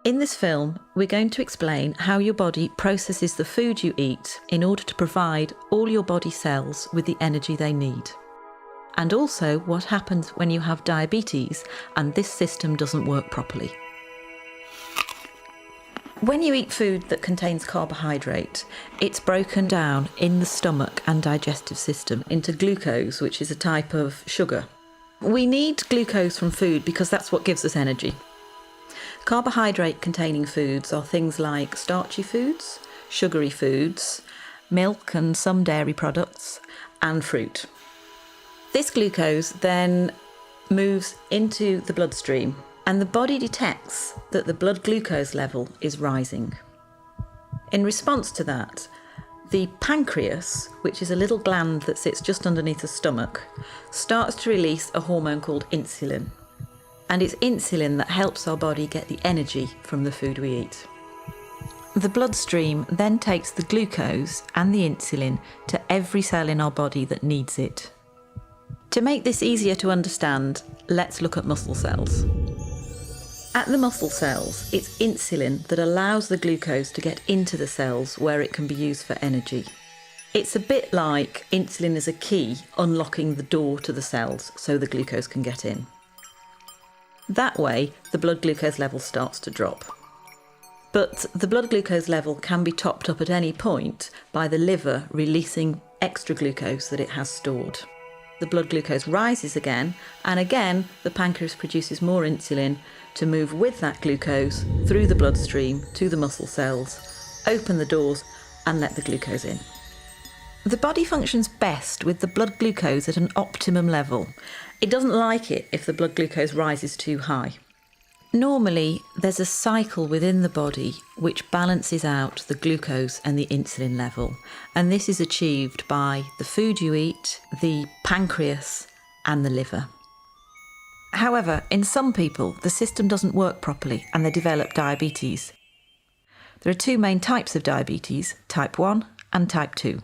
In this film, we're going to explain how your body processes the food you eat in order to provide all your body cells with the energy they need. And also what happens when you have diabetes and this system doesn't work properly. When you eat food that contains carbohydrate, it's broken down in the stomach and digestive system into glucose, which is a type of sugar. We need glucose from food because that's what gives us energy. Carbohydrate-containing foods are things like starchy foods, sugary foods, milk and some dairy products, and fruit. This glucose then moves into the bloodstream, and the body detects that the blood glucose level is rising. In response to that, the pancreas, which is a little gland that sits just underneath the stomach, starts to release a hormone called insulin. And it's insulin that helps our body get the energy from the food we eat. The bloodstream then takes the glucose and the insulin to every cell in our body that needs it. To make this easier to understand, let's look at muscle cells. At the muscle cells, it's insulin that allows the glucose to get into the cells where it can be used for energy. It's a bit like insulin is a key unlocking the door to the cells so the glucose can get in. That way, the blood glucose level starts to drop. But the blood glucose level can be topped up at any point by the liver releasing extra glucose that it has stored. The blood glucose rises again, and again the pancreas produces more insulin to move with that glucose through the bloodstream to the muscle cells, open the doors and let the glucose in. The body functions best with the blood glucose at an optimum level. It doesn't like it if the blood glucose rises too high. Normally, there's a cycle within the body which balances out the glucose and the insulin level, and this is achieved by the food you eat, the pancreas, and the liver. However, in some people, the system doesn't work properly and they develop diabetes. There are two main types of diabetes, type 1 and type 2.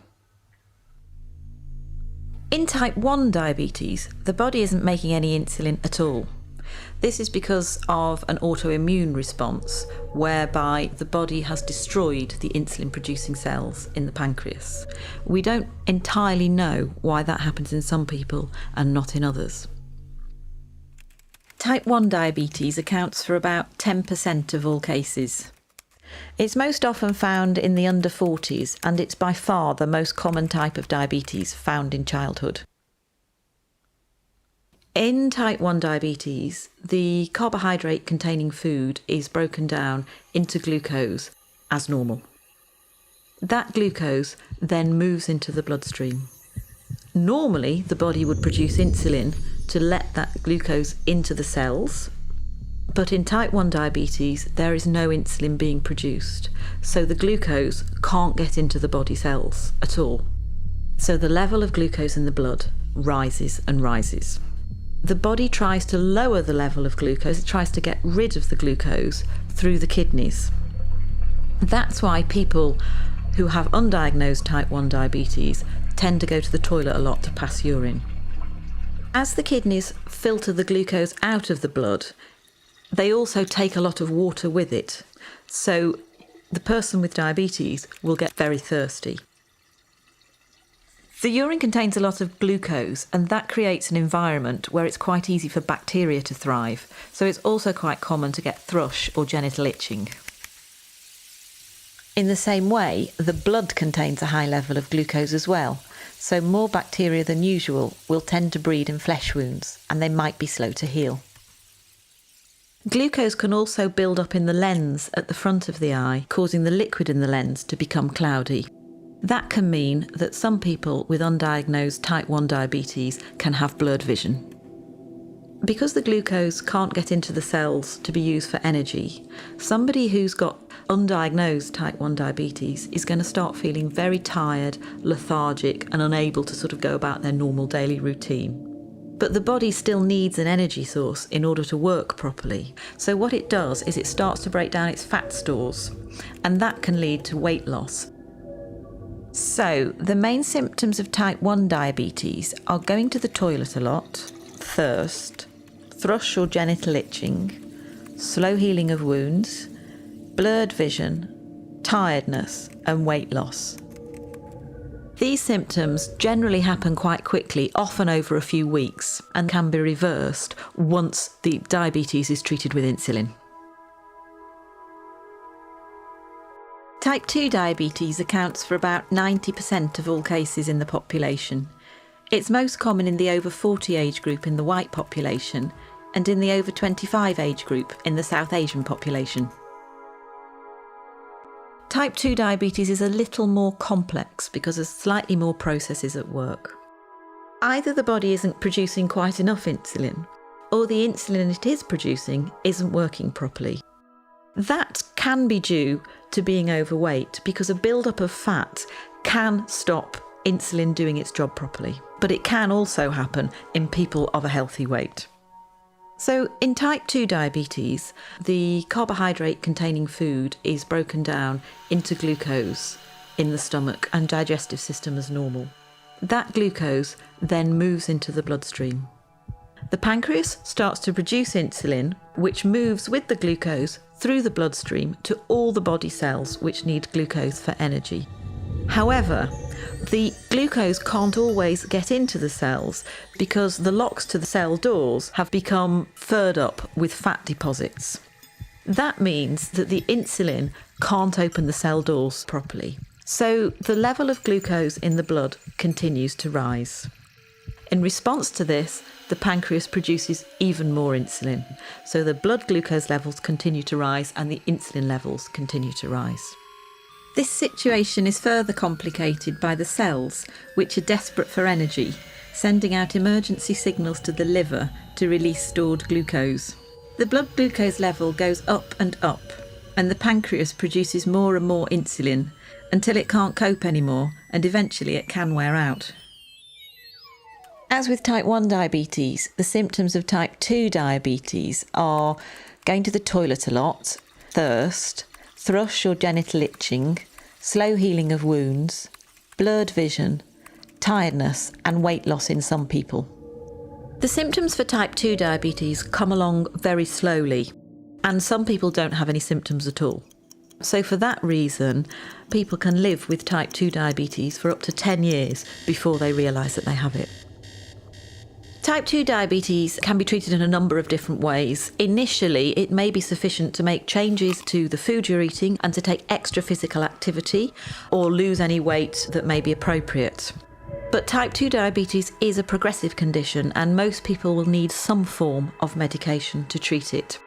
In type 1 diabetes, the body isn't making any insulin at all. This is because of an autoimmune response whereby the body has destroyed the insulin-producing cells in the pancreas. We don't entirely know why that happens in some people and not in others. Type 1 diabetes accounts for about 10% of all cases. It's most often found in the under 40s, and it's by far the most common type of diabetes found in childhood. In type 1 diabetes, the carbohydrate containing food is broken down into glucose as normal. That glucose then moves into the bloodstream. Normally, the body would produce insulin to let that glucose into the cells, but in type 1 diabetes, there is no insulin being produced, so the glucose can't get into the body cells at all. So the level of glucose in the blood rises and rises. The body tries to lower the level of glucose, it tries to get rid of the glucose through the kidneys. That's why people who have undiagnosed type 1 diabetes tend to go to the toilet a lot to pass urine. As the kidneys filter the glucose out of the blood, they also take a lot of water with it. So the person with diabetes will get very thirsty. The urine contains a lot of glucose, and that creates an environment where it's quite easy for bacteria to thrive. So it's also quite common to get thrush or genital itching. In the same way, the blood contains a high level of glucose as well. So more bacteria than usual will tend to breed in flesh wounds, and they might be slow to heal. Glucose can also build up in the lens at the front of the eye, causing the liquid in the lens to become cloudy. That can mean that some people with undiagnosed type 1 diabetes can have blurred vision. Because the glucose can't get into the cells to be used for energy, somebody who's got undiagnosed type 1 diabetes is going to start feeling very tired, lethargic, and unable to sort of go about their normal daily routine. But the body still needs an energy source in order to work properly. So what it does is it starts to break down its fat stores, and that can lead to weight loss. So the main symptoms of type 1 diabetes are going to the toilet a lot, thirst, thrush or genital itching, slow healing of wounds, blurred vision, tiredness, and weight loss. These symptoms generally happen quite quickly, often over a few weeks, and can be reversed once the diabetes is treated with insulin. Type 2 diabetes accounts for about 90% of all cases in the population. It's most common in the over 40 age group in the white population and in the over 25 age group in the South Asian population. Type 2 diabetes is a little more complex because there's slightly more processes at work. Either the body isn't producing quite enough insulin, or the insulin it is producing isn't working properly. That can be due to being overweight because a build-up of fat can stop insulin doing its job properly, but it can also happen in people of a healthy weight. So in type 2 diabetes, the carbohydrate-containing food is broken down into glucose in the stomach and digestive system as normal. That glucose then moves into the bloodstream. The pancreas starts to produce insulin, which moves with the glucose through the bloodstream to all the body cells which need glucose for energy. However, the glucose can't always get into the cells because the locks to the cell doors have become furred up with fat deposits. That means that the insulin can't open the cell doors properly. So the level of glucose in the blood continues to rise. In response to this, the pancreas produces even more insulin. So the blood glucose levels continue to rise and the insulin levels continue to rise. This situation is further complicated by the cells, which are desperate for energy, sending out emergency signals to the liver to release stored glucose. The blood glucose level goes up, and the pancreas produces more and more insulin until it can't cope anymore, and eventually it can wear out. As with type 1 diabetes, the symptoms of type 2 diabetes are going to the toilet a lot, thirst, thrush or genital itching, slow healing of wounds, blurred vision, tiredness and weight loss in some people. The symptoms for type 2 diabetes come along very slowly, and some people don't have any symptoms at all. So for that reason, people can live with type 2 diabetes for up to 10 years before they realise that they have it. Type 2 diabetes can be treated in a number of different ways. Initially, it may be sufficient to make changes to the food you're eating and to take extra physical activity or lose any weight that may be appropriate. But type 2 diabetes is a progressive condition and most people will need some form of medication to treat it.